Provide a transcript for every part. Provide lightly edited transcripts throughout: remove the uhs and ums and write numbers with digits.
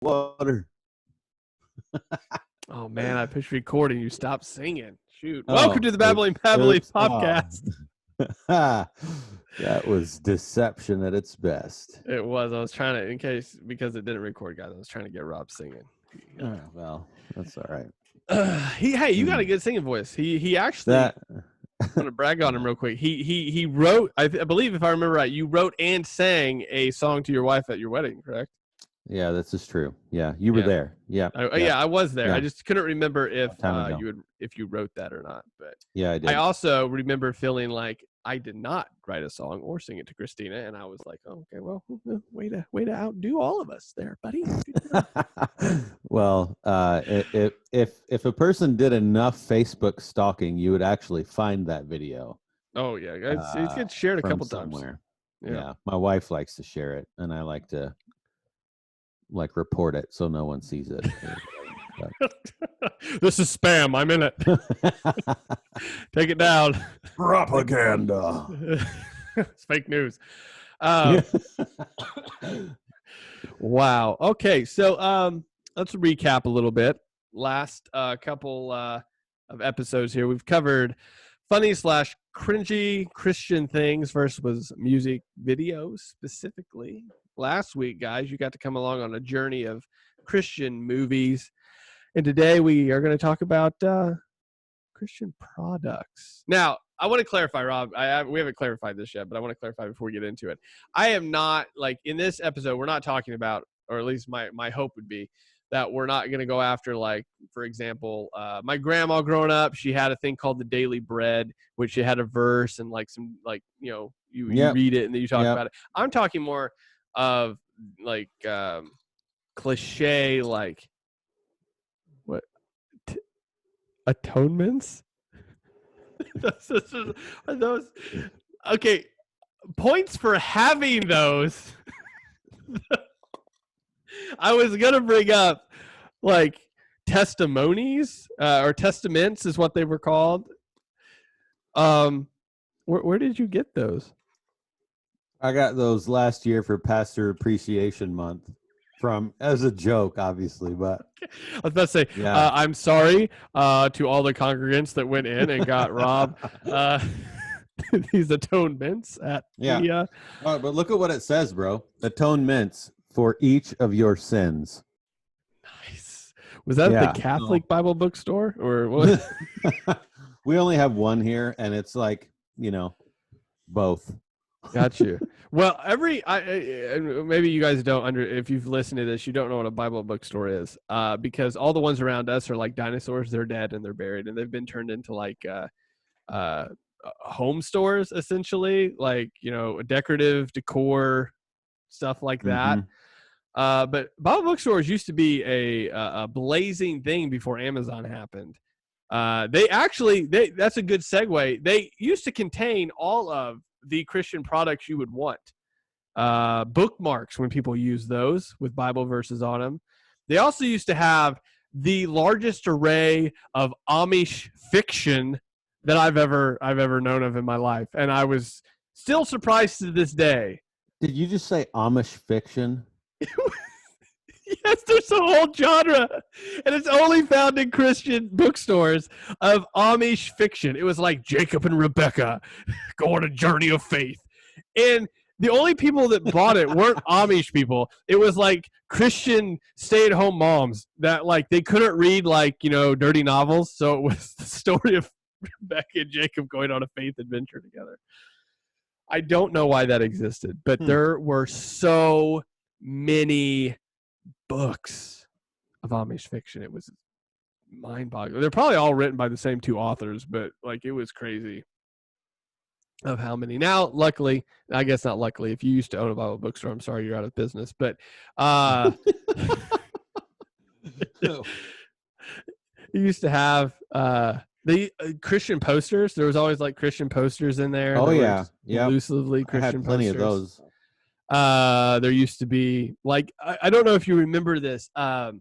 water. Oh man, I pushed record and you stopped singing. Shoot. Oh, Welcome to the Babbling Pabbly podcast. That was deception at its best. It was. I was trying to, because it didn't record, guys. I was trying to get Rob singing. Well, that's all right. Hey, you got a good singing voice. He actually. I'm gonna brag on him real quick. He wrote. I believe, if I remember right, you wrote and sang a song to your wife at your wedding, correct? Yeah, this is true. Yeah, you were there. Yeah. I was there. Yeah. I just couldn't remember if you wrote that or not. But yeah, I did. I also remember feeling like I did not write a song or sing it to Christina, and I was like, oh, okay, well, way to outdo all of us there, buddy. Well, if a person did enough Facebook stalking, you would actually find that video. Oh yeah, it's gets shared a couple somewhere. times. Yeah, my wife likes to share it, and I like to report it so no one sees it. This is spam. I'm in it. Take it down. Propaganda. It's fake news. Wow. Okay, so let's recap a little bit. Last couple of episodes here, we've covered funny / cringy Christian things versus music videos specifically. Last week, guys, you got to come along on a journey of Christian movies. And today we are going to talk about Christian products. Now, I want to clarify, Rob. We haven't clarified this yet, but I want to clarify before we get into it. I am not, in this episode, we're not talking about, or at least my hope would be, that we're not going to go after, for example, my grandma growing up, she had a thing called the Daily Bread, which it had a verse and some, you read it and then you talk about it. I'm talking more of, cliche, what? Atonements? Are those okay? Points for having those. I was gonna bring up testimonies or testaments is what they were called. Where did you get those? I got those last year for Pastor Appreciation Month. As a joke, obviously, but I was about to say, I'm sorry to all the congregants that went in and got Rob these atonements at the. But look at what it says, bro. Atonements for each of your sins. Nice. Was that the Catholic Bible bookstore or what? We only have one here, and it's both. Got you. Well, maybe you guys don't if you've listened to this, you don't know what a Bible bookstore is, because all the ones around us are like dinosaurs. They're dead and they're buried, and they've been turned into home stores, essentially, decorative decor stuff like that. Mm-hmm. But Bible bookstores used to be a blazing thing before Amazon happened. That's a good segue. They used to contain all of the Christian products you would want. Bookmarks, when people use those with Bible verses on them. They also used to have the largest array of Amish fiction that I've ever known of in my life, and I was still surprised to this day. Did you just say Amish fiction? Yes, there's a whole genre, and it's only found in Christian bookstores of Amish fiction. It was like Jacob and Rebecca go on a journey of faith. And the only people that bought it weren't Amish people. It was Christian stay-at-home moms that they couldn't read dirty novels. So it was the story of Rebecca and Jacob going on a faith adventure together. I don't know why that existed, but there were so many books of Amish fiction. It was mind-boggling. They're probably all written by the same two authors, but it was crazy of how many. Now, luckily, I guess not luckily, if you used to own a Bible bookstore, I'm sorry you're out of business, but you used to have the Christian posters. There was always Christian posters in there. Oh yeah, exclusively Christian. I had plenty posters. Of those. There used to be I don't know if you remember this. What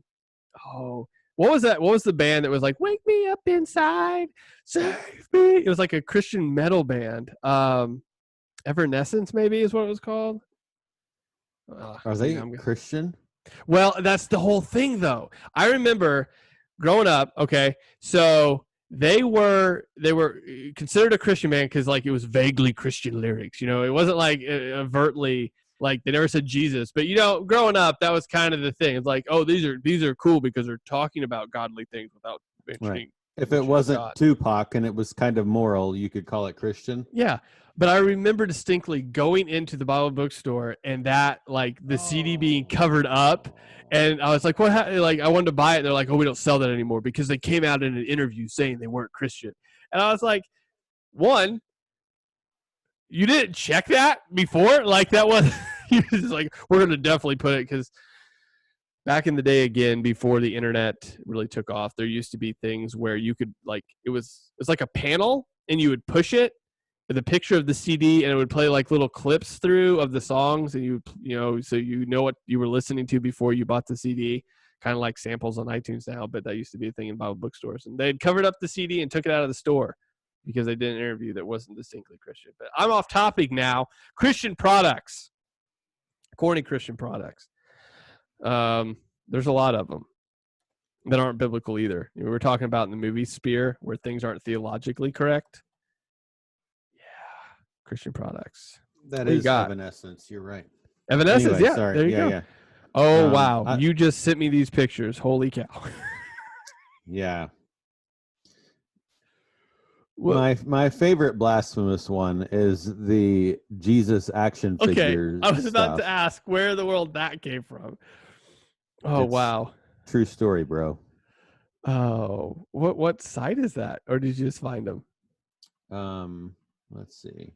was that? What was the band that was "Wake me up inside, save me"? It was a Christian metal band. Evanescence maybe is what it was called. Are they Christian? Well, that's the whole thing, though. I remember growing up. Okay, so they were considered a Christian band because like it was vaguely Christian lyrics. You know, it wasn't like overtly like they never said Jesus, but you know, growing up, that was kind of the thing. It's like, oh, these are cool because they're talking about godly things without mentioning. Right. If it mentioning wasn't God. Tupac and it was kind of moral, you could call it Christian. Yeah. But I remember distinctly going into the Bible bookstore and that like the CD being covered up, and I was like, "What?" Like I wanted to buy it. They're like, "Oh, we don't sell that anymore," because they came out in an interview saying they weren't Christian. And I was like, "One, you didn't check that before? Like that was you just like we're gonna definitely put it because." Back in the day, again, before the internet really took off, there used to be things where you could like it was like a panel, and you would push it with a picture of the CD, and it would play like little clips through of the songs, and so you know what you were listening to before you bought the CD, kind of like samples on iTunes now, but that used to be a thing in Bible bookstores, and they'd covered up the CD and took it out of the store because they did an interview that wasn't distinctly Christian. But I'm off topic now. Christian products, corny Christian products. There's a lot of them that aren't biblical either. We were talking about in the movie Spear where things aren't theologically correct. Yeah, Christian products. That What you is got? Evanescence. You're right. Evanescence, Anyway, yeah. sorry. There you yeah, go. yeah. Oh wow, I- you just sent me these pictures. Holy cow! Yeah. Well, My favorite blasphemous one is the Jesus action okay, figure. I was about stuff. to ask where in the world that came from. Oh It's wow. True story, bro. Oh, what site is that, or did you just find them? Let's see.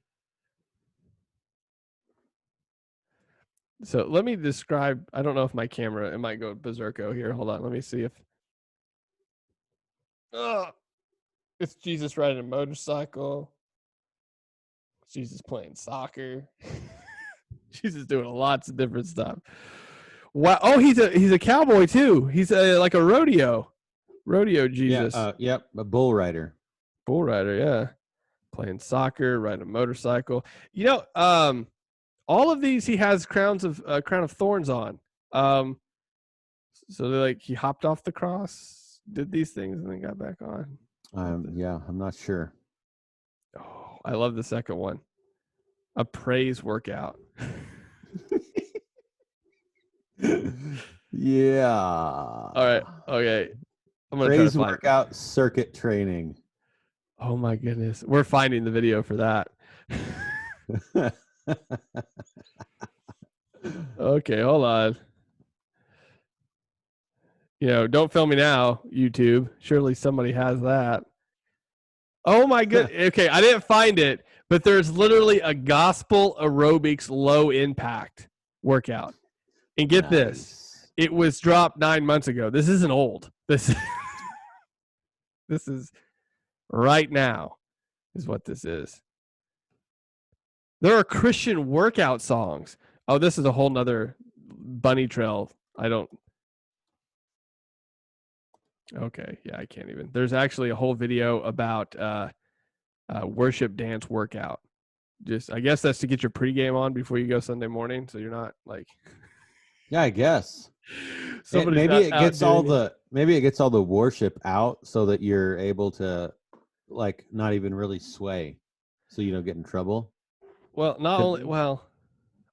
So let me describe. I don't know if my camera it might go berserko here. Hold on, let me see if. Oh, it's Jesus riding a motorcycle. Jesus playing soccer. Jesus doing lots of different stuff. Wow! Oh, he's a cowboy too. He's like a rodeo Jesus. Yeah. Yep. A bull rider. Bull rider, yeah. Playing soccer, riding a motorcycle. You know, all of these he has crown of thorns on. So like he hopped off the cross, did these things, and then got back on. Yeah, I'm not sure. Oh, I love the second one. A praise workout. Yeah. All right. Okay. I'm gonna Praise try to find. workout circuit training. Oh my goodness, we're finding the video for that. Okay, hold on. You know, don't film me now, YouTube. Surely somebody has that. Oh my good. Okay, I didn't find it, but there's literally a gospel aerobics low impact workout. And get this, it was dropped 9 months ago. This isn't old. This is right now is what this is. There are Christian workout songs. Oh, this is a whole nother bunny trail. Okay, yeah, I can't even. There's actually a whole video about worship dance workout. Just, I guess that's to get your pregame on before you go Sunday morning, so you're not like. Yeah, I guess. Somebody's Maybe not it out gets doing all it. the maybe it gets all the worship out so that you're able to like not even really sway, so you don't get in trouble. Well, not only well,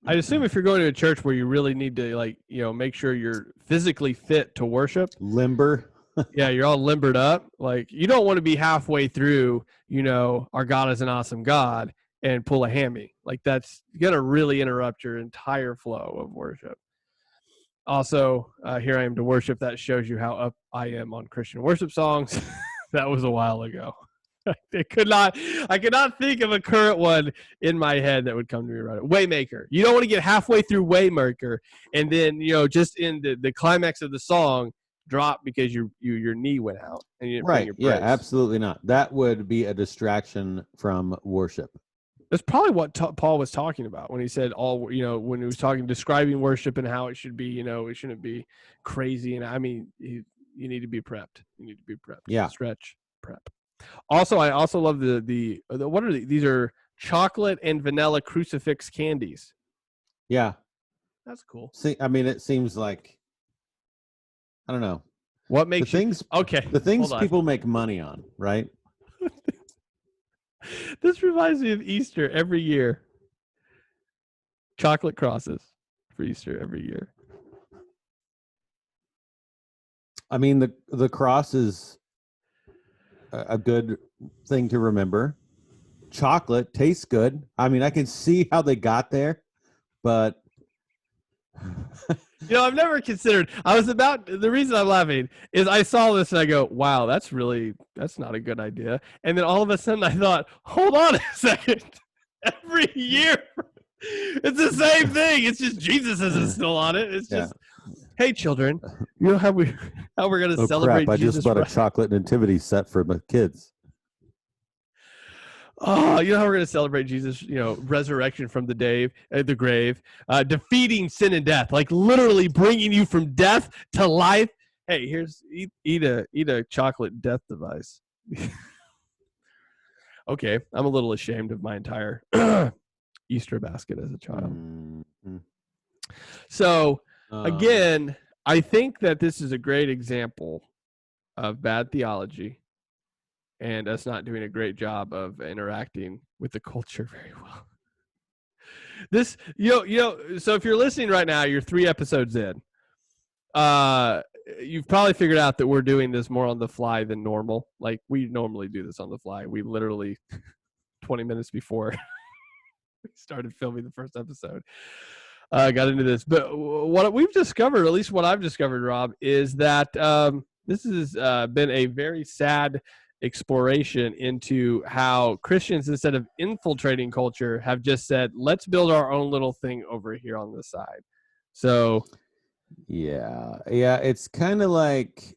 I assume if you're going to a church where you really need to like make sure you're physically fit to worship. Limber. Yeah, you're all limbered up. Like you don't want to be halfway through. Our God is an awesome God and pull a hammy. Like that's gonna really interrupt your entire flow of worship. Also, here I am to worship. That shows you how up I am on Christian worship songs. That was a while ago. I could not think of a current one in my head that would come to me right away. Waymaker. You don't want to get halfway through Waymaker and then, just in the climax of the song drop because your knee went out and you didn't bring Right. your Yeah, praise. absolutely not. That would be a distraction from worship. That's probably what Paul was talking about when he said when he was describing worship and how it should be, it shouldn't be crazy. And I mean, you need to be prepped. You need to be prepped. Yeah. Stretch, prep. Also, I also love the what are these are chocolate and vanilla crucifix candies. Yeah. That's cool. See, I mean, it seems like I don't know. What makes the things okay? the things hold on. people make money on, right? This reminds me of Easter every year. Chocolate crosses for Easter every year. I mean, the cross is a good thing to remember. Chocolate tastes good. I mean, I can see how they got there, but You know, I've never considered. The reason I'm laughing is I saw this and I go, wow, that's not a good idea. And then all of a sudden I thought, hold on a second. Every year, it's the same thing. It's just Jesus isn't still on it. It's just, hey, children, you know how we're going to celebrate crap, Jesus. I just bought a chocolate nativity set for my kids. Oh, you know how we're going to celebrate Jesus, resurrection from the grave, defeating sin and death, like literally bringing you from death to life. Hey, here's eat a chocolate death device. Okay, I'm a little ashamed of my entire Easter basket as a child. Mm-hmm. So again, I think that this is a great example of bad theology. And us not doing a great job of interacting with the culture very well. This, so if you're listening right now, you're 3 episodes in. You've probably figured out that we're doing this more on the fly than normal. Like, we normally do this on the fly. We literally, 20 minutes before we started filming the first episode, got into this. But what we've discovered, at least what I've discovered, Rob, is that this has been a very sad exploration into how Christians, instead of infiltrating culture, have just said, let's build our own little thing over here on the side. So yeah, it's kind of like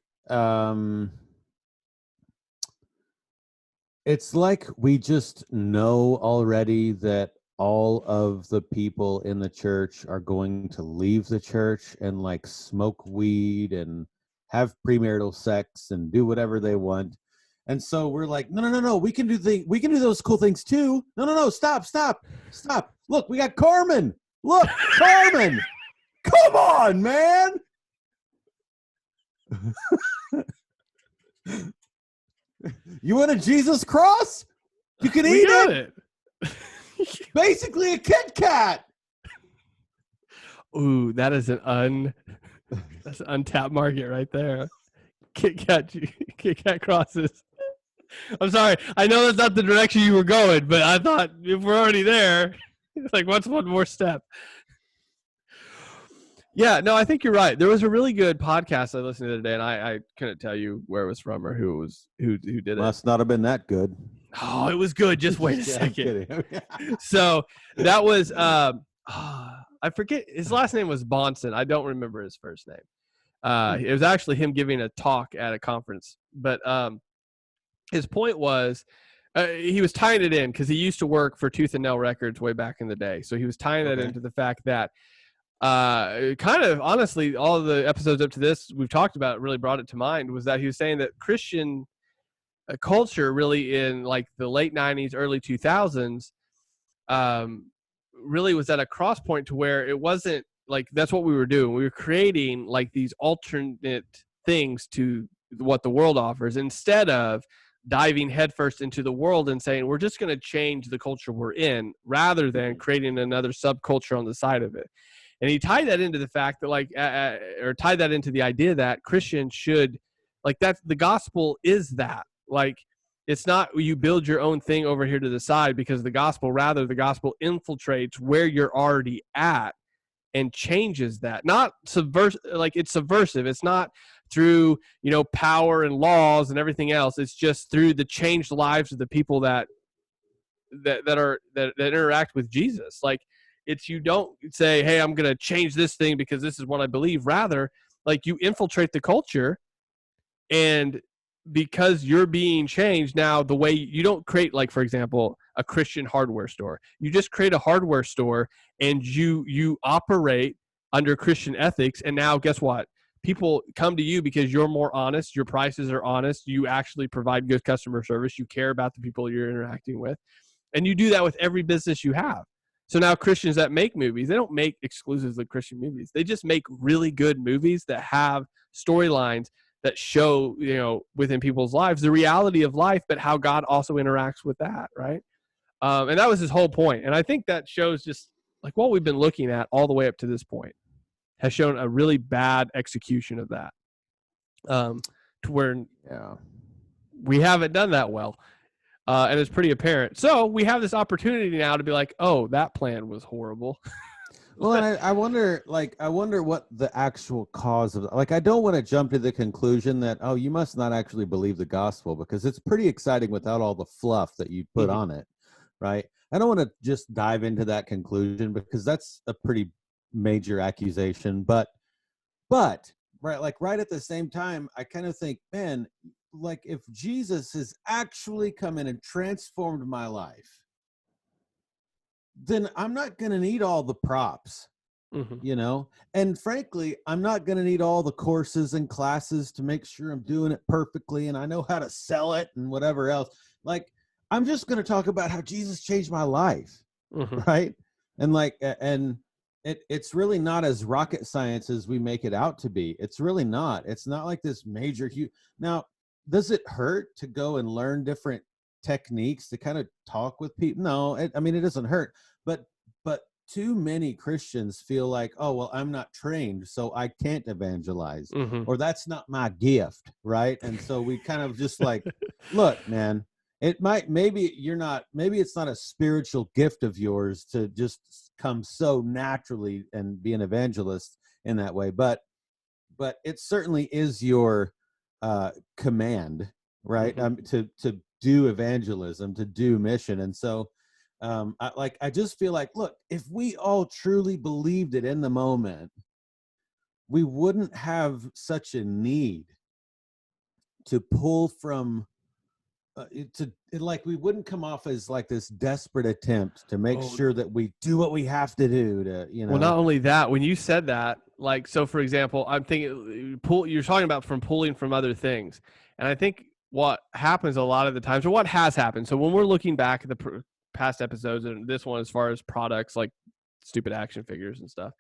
it's like we just know already that all of the people in the church are going to leave the church and like smoke weed and have premarital sex and do whatever they want. And so we're like, no, we can do those cool things too. No, stop. Look, we got Carmen. Look, Carmen. Come on, man. You want a Jesus cross? You can eat it. Basically a Kit Kat. Ooh, that's an untapped market right there. Kit Kat crosses. I'm sorry. I know that's not the direction you were going, but I thought if we're already there, like, what's one more step? Yeah, no, I think you're right. There was a really good podcast I listened to today, and I couldn't tell you where it was from or who did it. Must not have been that good. Oh, it was good. Just wait a second. So that was I forget, his last name was Bonson. I don't remember his first name. It was actually him giving a talk at a conference, but his point was he was tying it in because he used to work for Tooth and Nail Records way back in the day. So he was tying that into the fact that kind of honestly, all of the episodes up to this we've talked about really brought it to mind, was that he was saying that Christian culture really in like the late 90s, early 2000s really was at a cross point to where it wasn't like that's what we were doing. We were creating like these alternate things to what the world offers instead of diving headfirst into the world and saying we're just going to change the culture we're in rather than creating another subculture on the side of it. And he tied that into the fact that or tied that into the idea that Christians should, like, that's the gospel is that, like, it's not you build your own thing over here to the side because the gospel infiltrates where you're already at and changes that. Not it's subversive. It's not through, power and laws and everything else. It's just through the changed lives of the people that interact with Jesus. Like, it's, you don't say, hey, I'm going to change this thing because this is what I believe. Rather, like, you infiltrate the culture, and because you're being changed now, the way you don't create, like, for example, a Christian hardware store. You just create a hardware store and you operate under Christian ethics. And now guess what? People come to you because you're more honest. Your prices are honest. You actually provide good customer service. You care about the people you're interacting with. And you do that with every business you have. So now Christians that make movies, they don't make exclusively Christian movies. They just make really good movies that have storylines that show, within people's lives, the reality of life, but how God also interacts with that, right? And that was his whole point. And I think that shows just like what we've been looking at all the way up to this point has shown a really bad execution of that. To where we haven't done that well. And it's pretty apparent. So we have this opportunity now to be like, oh, that plan was horrible. Well, and I wonder what the actual cause of, like, I don't want to jump to the conclusion that, oh, you must not actually believe the gospel, because it's pretty exciting without all the fluff that you put on it, right? I don't want to just dive into that conclusion, because that's a pretty major accusation. But right, like right at the same time, I kind of think, man, like if Jesus has actually come in and transformed my life, then I'm not going to need all the props, and frankly, I'm not going to need all the courses and classes to make sure I'm doing it perfectly and I know how to sell it and whatever else. Like, I'm just going to talk about how Jesus changed my life, right? And it's really not as rocket science as we make it out to be. It's really not. It's not like this major huge. Now, does it hurt to go and learn different techniques to kind of talk with people? No, it doesn't hurt. But too many Christians feel like, oh, well, I'm not trained, so I can't evangelize, or that's not my gift, right? And so we kind of just like, look, man, maybe it's not a spiritual gift of yours to just come so naturally and be an evangelist in that way, but it certainly is your command, right? To do evangelism, to do mission. And so I just feel like, look, if we all truly believed it in the moment, we wouldn't have such a need to pull from we wouldn't come off as like this desperate attempt to make sure that we do what we have to do to, Well, not only that, when you said that, like, so for example, I'm thinking you're talking about from pulling from other things. And I think what happens a lot of the times, or what has happened, so when we're looking back at the past episodes, and this one as far as products like stupid action figures and stuff,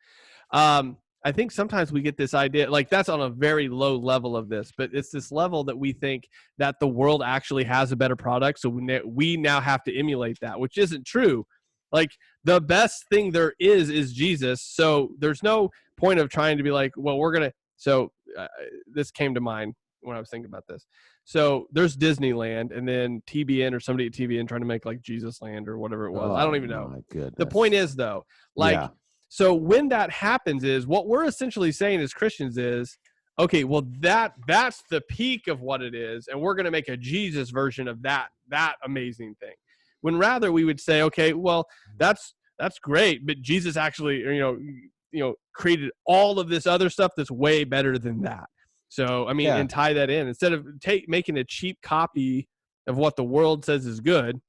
I think sometimes we get this idea, like that's on a very low level of this, but it's this level that we think that the world actually has a better product, so we now have to emulate that, which isn't true. Like, the best thing there is Jesus, so there's no point of trying to be like, well, we're going to, so this came to mind when I was thinking about this. So there's Disneyland, and then TBN or somebody at TBN trying to make like Jesus Land or whatever it was. I don't even know. My goodness. The point is, though, like, so when that happens is what we're essentially saying as Christians is, okay, well, that's the peak of what it is, and we're going to make a Jesus version of that amazing thing. When rather we would say, okay, well, that's great, but Jesus actually, created all of this other stuff that's way better than that. So, I mean, and tie that in instead of making a cheap copy of what the world says is good.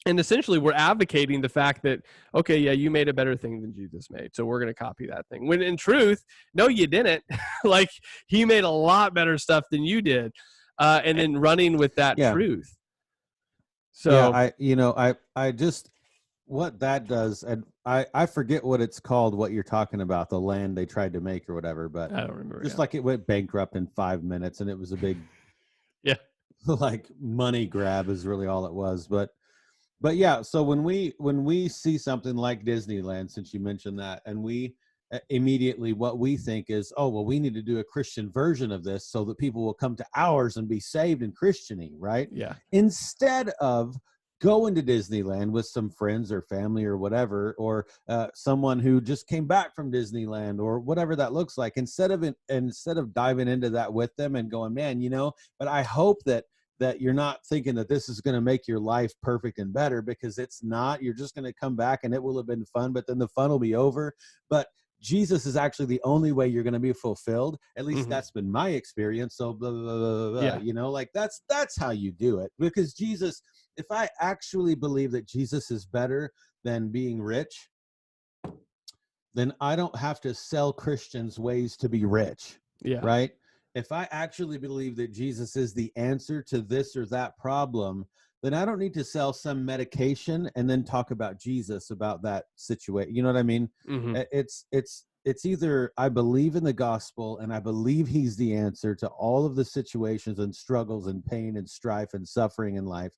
And essentially, we're advocating the fact that, okay, yeah, you made a better thing than Jesus made, so we're going to copy that thing. When in truth, no, you didn't. Like, he made a lot better stuff than you did, and then running with that truth. So, I just, what that does, and I forget what it's called, what you're talking about, the land they tried to make or whatever, but I don't remember. Just like it went bankrupt in 5 minutes, and it was a big, like money grab is really all it was, But yeah, so when we see something like Disneyland, since you mentioned that, and we immediately what we think is, oh, well, we need to do a Christian version of this so that people will come to ours and be saved in Christianing, right? Yeah. Instead of going to Disneyland with some friends or family or whatever, or someone who just came back from Disneyland or whatever that looks like, instead of diving into that with them and going, man, but I hope that you're not thinking that this is going to make your life perfect and better, because it's not. You're just going to come back and it will have been fun, but then the fun will be over. But Jesus is actually the only way you're going to be fulfilled. At least that's been my experience. So blah, blah, blah, blah, yeah. Like that's how you do it. Because Jesus, if I actually believe that Jesus is better than being rich, then I don't have to sell Christians ways to be rich. Yeah. Right? If I actually believe that Jesus is the answer to this or that problem, then I don't need to sell some medication and then talk about Jesus about that situation. You know what I mean? Mm-hmm. It's either I believe in the gospel and I believe he's the answer to all of the situations and struggles and pain and strife and suffering in life,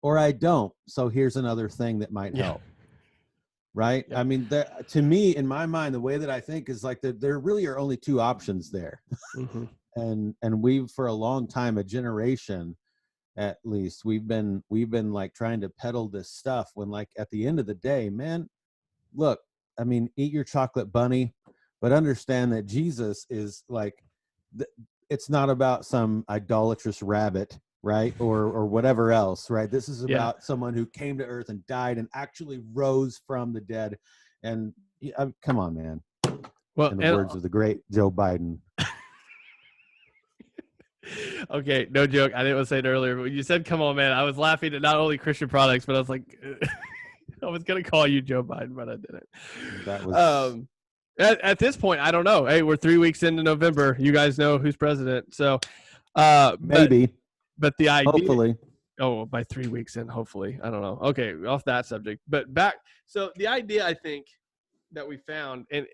or I don't. So here's another thing that might help. Right. Yeah. I mean, to me, in my mind, the way that I think is like there really are only two options there. Mm-hmm. And we've, for a long time, a generation at least, we've been like trying to peddle this stuff when, like, at the end of the day, man, look, I mean, eat your chocolate bunny, but understand that Jesus is like, it's not about some idolatrous rabbit, right? Or whatever else, right? This is about someone who came to earth and died and actually rose from the dead. And come on, man. Well, in the words of the great Joe Biden. Okay, no joke. I didn't want to say it earlier, but when you said, come on, man, I was laughing at not only Christian products, but I was like, I was going to call you Joe Biden, but I didn't. That was... At this point, I don't know. Hey, we're 3 weeks into November. You guys know who's president. So maybe. But the idea... Hopefully. Oh, by 3 weeks in, hopefully. I don't know. Okay, off that subject. But back... So the idea, I think, that we found... and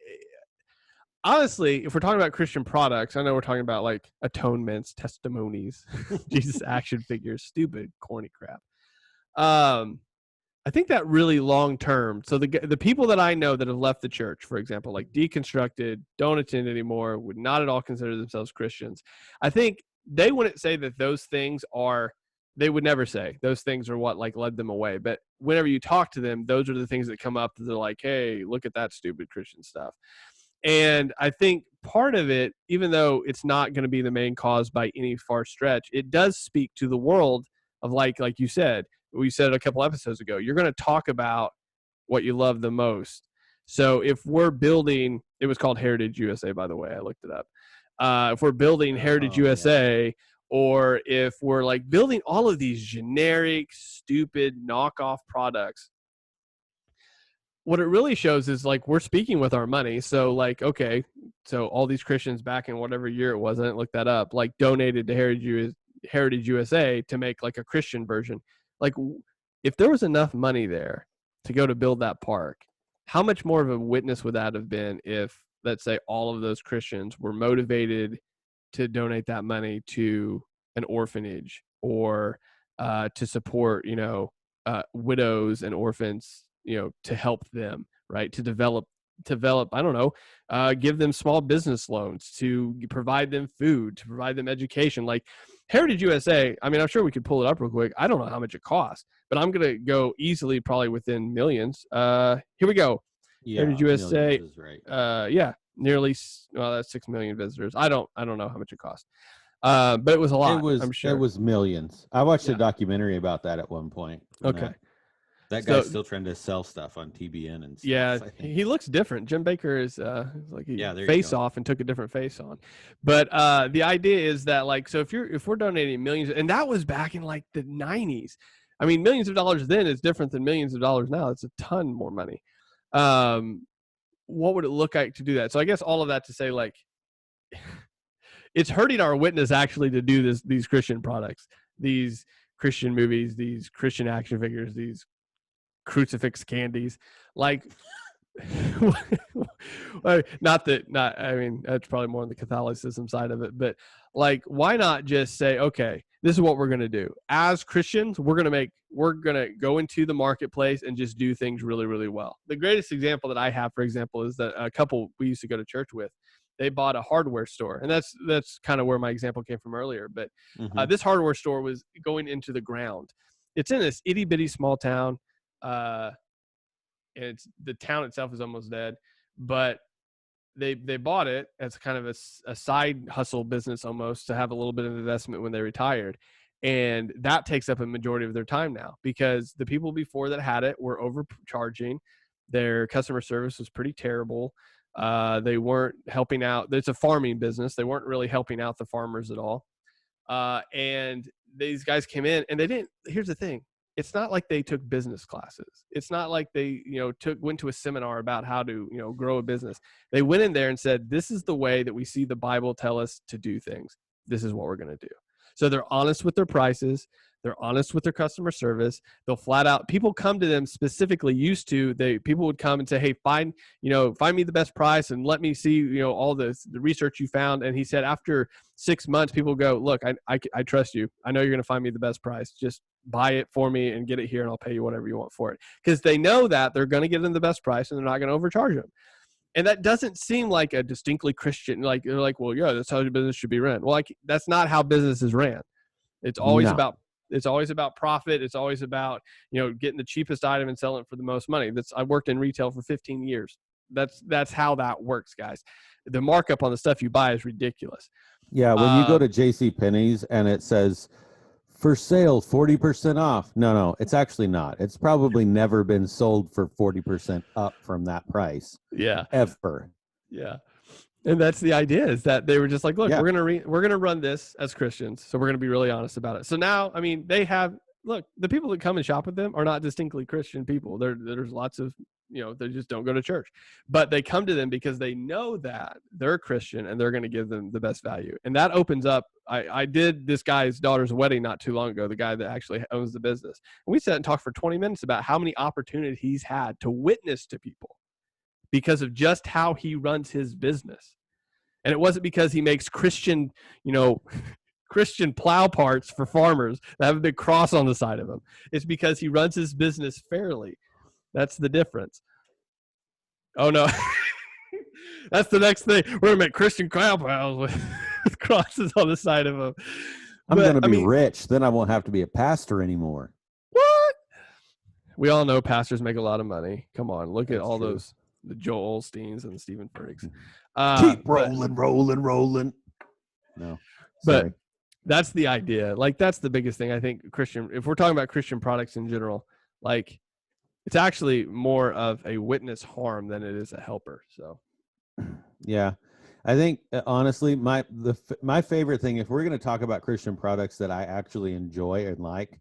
honestly, if we're talking about Christian products, I know we're talking about like atonements, testimonies, Jesus action figures, stupid, corny crap. I think that really long term. So the people that I know that have left the church, for example, like deconstructed, don't attend anymore, would not at all consider themselves Christians. I think they wouldn't say that those things are. They would never say those things are what like led them away. But whenever you talk to them, those are the things that come up. That they're like, hey, look at that stupid Christian stuff. And I think part of it, even though it's not going to be the main cause by any far stretch, it does speak to the world of like you said, we said a couple episodes ago, you're going to talk about what you love the most. So if we're building, it was called Heritage USA, by the way, I looked it up. If we're building Heritage USA, or if we're like building all of these generic, stupid knockoff products, what it really shows is like we're speaking with our money. So like, okay, so all these Christians back in whatever year it was, I didn't look that up, like donated to Heritage USA to make like a Christian version. Like if there was enough money there to go to build that park, how much more of a witness would that have been if, let's say, all of those Christians were motivated to donate that money to an orphanage or to support, widows and orphans, to help them, right? To develop, I don't know, give them small business loans, to provide them food, to provide them education. Like Heritage USA, I mean, I'm sure we could pull it up real quick. I don't know how much it costs, but I'm going to go easily probably within millions. Here we go. Yeah, Heritage USA, is right. Nearly, well, that's 6 million visitors. I don't know how much it cost. But it was a lot. I'm sure it was millions. I watched a documentary about that at one point. Okay. That guy's still trying to sell stuff on TBN and stuff. Yeah, he looks different. Jim Baker is like he face off and took a different face on. But the idea is that like, so if we're donating millions, and that was back in like the 90s. I mean, millions of dollars then is different than millions of dollars now. It's a ton more money. What would it look like to do that? So I guess all of that to say, like, it's hurting our witness actually to do these Christian products, these Christian movies, these Christian action figures, these crucifix candies. Like, I mean, that's probably more on the Catholicism side of it, but like, why not just say, okay, this is what we're going to do as Christians. We're going to go into the marketplace and just do things really, really well. The greatest example that I have, for example, is that a couple we used to go to church with, they bought a hardware store, and that's kind of where my example came from earlier. But this hardware store was going into the ground. It's in this itty bitty small town. And the town itself is almost dead, but they bought it as kind of a side hustle business almost to have a little bit of investment when they retired. And that takes up a majority of their time now because the people before that had it were overcharging. Their customer service was pretty terrible. They weren't helping out. It's a farming business. They weren't really helping out the farmers at all. And these guys came in and here's the thing. It's not like they took business classes. It's not like they, went to a seminar about how to, grow a business. They went in there and said, this is the way that we see the Bible tell us to do things. This is what we're going to do. So they're honest with their prices. They're honest with their customer service. They'll flat out, people come to them specifically people would come and say, hey, find me the best price and let me see, all the research you found. And he said, after 6 months, people go, look, I trust you. I know you're going to find me the best price. Just buy it for me and get it here and I'll pay you whatever you want for it. Because they know that they're going to get them the best price and they're not going to overcharge them. And that doesn't seem like a distinctly Christian, like they're like, well, yeah, that's how your business should be ran. Well, like that's not how business is ran. It's always about profit. It's always about, getting the cheapest item and selling it for the most money. I worked in retail for 15 years. That's how that works, guys. The markup on the stuff you buy is ridiculous. Yeah, when you go to JCPenney's and it says for sale 40% off. No, it's actually not. It's probably never been sold for 40% up from that price. Yeah. Ever. Yeah. And that's the idea, is that they were just like, look, we're going to run this as Christians. So we're going to be really honest about it. So now, I mean, the people that come and shop with them are not distinctly Christian people. There's lots of, they just don't go to church, but they come to them because they know that they're Christian and they're going to give them the best value. And that opens up. I did this guy's daughter's wedding not too long ago, the guy that actually owns the business. And we sat and talked for 20 minutes about how many opportunities he's had to witness to people because of just how he runs his business. And it wasn't because he makes Christian, Christian plow parts for farmers that have a big cross on the side of them. It's because he runs his business fairly. That's the difference. Oh, no. That's the next thing. We're going to make Christian plow piles with crosses on the side of them. I'm going to be rich. Then I won't have to be a pastor anymore. What? We all know pastors make a lot of money. Come on. Look at all those, the Joel Osteens and the Stephen Furticks. Keep rolling. No. Sorry. But that's the idea. Like, that's the biggest thing, I think, if we're talking about Christian products in general, like, it's actually more of a witness harm than it is a helper. So, yeah, I think honestly, my favorite thing, if we're going to talk about Christian products that I actually enjoy and like,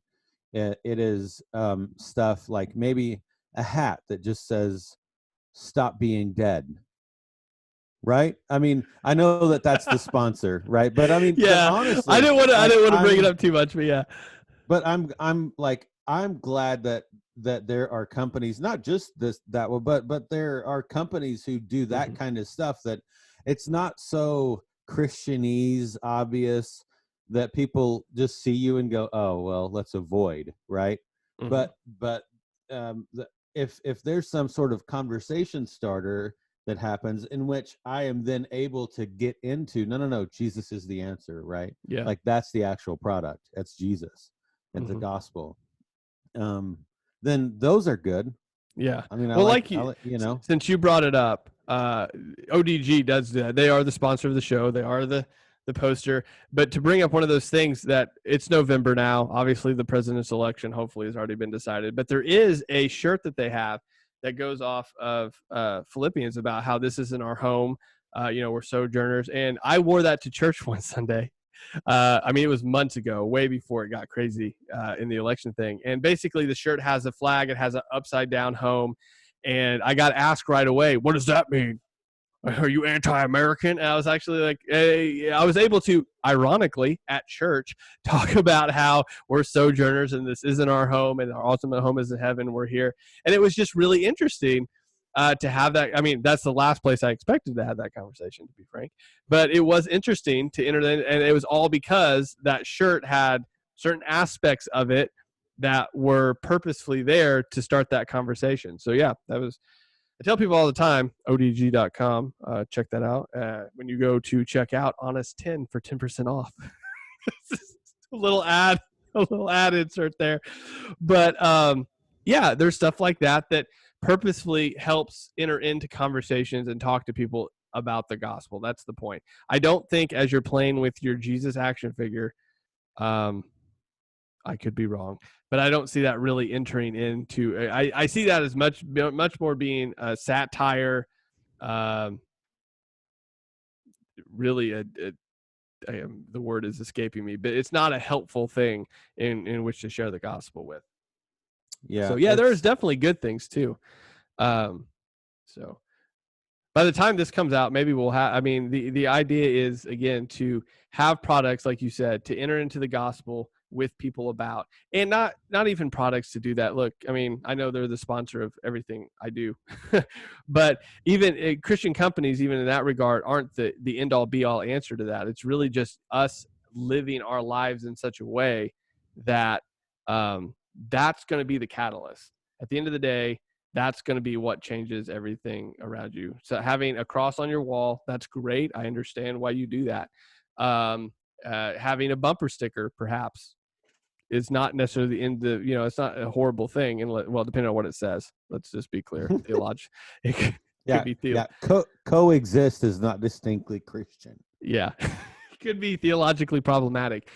it is stuff like maybe a hat that just says "Stop being dead." Right? I mean, I know that that's the sponsor, right? But I mean, yeah, honestly, I didn't want to bring it up too much, but yeah. But I'm glad that there are companies, not just that one, but there are companies who do that kind of stuff, that it's not so Christianese obvious that people just see you and go, oh, well, let's avoid, right? But if there's some sort of conversation starter that happens in which I am then able to get into, no, Jesus is the answer, right? Yeah. Like, that's the actual product. That's Jesus and the gospel. Then those are good. Yeah. I mean, since you brought it up, ODG does that. They are the sponsor of the show. They are the poster. But to bring up one of those things, that it's November now, obviously the president's election hopefully has already been decided, but there is a shirt that they have that goes off of Philippians about how this isn't our home. We're sojourners. And I wore that to church one Sunday. I mean, it was months ago, way before it got crazy in the election thing. And basically the shirt has a flag. It has an upside down home. And I got asked right away, what does that mean? Are you anti-American? And I was actually like, hey, I was able to, ironically, at church, talk about how we're sojourners and this isn't our home and our ultimate home is in heaven. We're here. And it was just really interesting to have that. I mean, that's the last place I expected to have that conversation, to be frank. But it was interesting to enter, and it was all because that shirt had certain aspects of it that were purposefully there to start that conversation. So yeah, I tell people all the time, odg.com, check that out. When you go to check out, Honest 10 for 10% off. a little ad insert there. But yeah, there's stuff like that purposefully helps enter into conversations and talk to people about the gospel. That's the point. I don't think as you're playing with your Jesus action figure, I could be wrong, but I don't see that really entering into. I see that as much more being a satire. Really, the word is escaping me, but it's not a helpful thing in which to share the gospel with. Yeah. So yeah, there's definitely good things too. So by the time this comes out, maybe we'll have. I mean, the idea is again to have products like you said to enter into the gospel with people about, and not even products to do that. Look, I mean, I know they're the sponsor of everything I do, but even Christian companies, even in that regard, aren't the end all be all answer to that. It's really just us living our lives in such a way that that's going to be the catalyst. At the end of the day, that's going to be what changes everything around you. So having a cross on your wall, that's great. I understand why you do that. Having a bumper sticker, perhaps, is not necessarily it's not a horrible thing. And well, depending on what it says, let's just be clear. Theology, it could be coexist is not distinctly Christian. Yeah, it could be theologically problematic.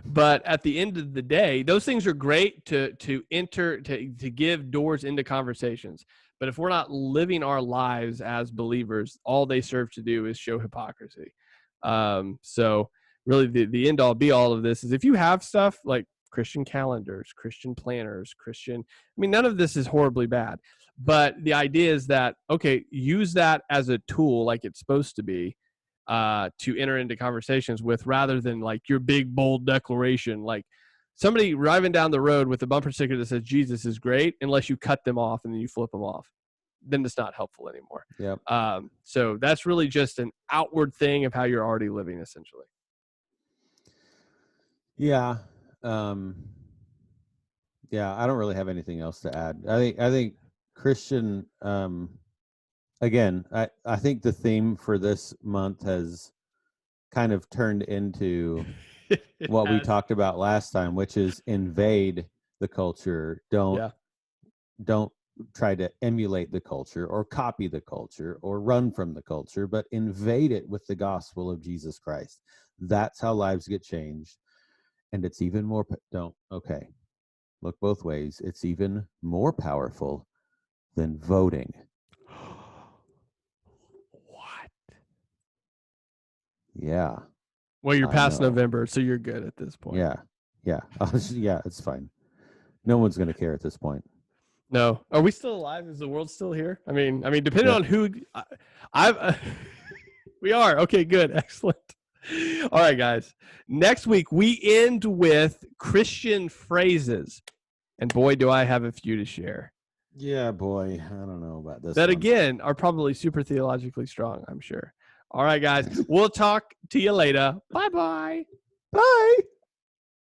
But at the end of the day, those things are great to give doors into conversations. But if we're not living our lives as believers, all they serve to do is show hypocrisy. So really the end all be all of this is if you have stuff like Christian calendars, Christian planners, none of this is horribly bad. But the idea is that, okay, use that as a tool like it's supposed to be, to enter into conversations with, rather than like your big, bold declaration. Like somebody driving down the road with a bumper sticker that says Jesus is great, unless you cut them off and then you flip them off, then it's not helpful anymore. Yep. So that's really just an outward thing of how you're already living, essentially. Yeah. I don't really have anything else to add. I think Christian, again, I think the theme for this month has kind of turned into what we talked about last time, which is invade the culture. Don't try to emulate the culture or copy the culture or run from the culture, but invade it with the gospel of Jesus Christ. That's how lives get changed. And it's even more, look both ways. It's even more powerful than voting. What? Yeah. Well, you're past November, so you're good at this point. Yeah. It's fine. No one's going to care at this point. No. Are we still alive? Is the world still here? I mean, depending on who we are. Okay, good. Excellent. All right, guys. Next week, we end with Christian phrases. And boy, do I have a few to share. Yeah, boy. I don't know about this. That, again, are probably super theologically strong, I'm sure. All right, guys. We'll talk to you later. Bye-bye. Bye.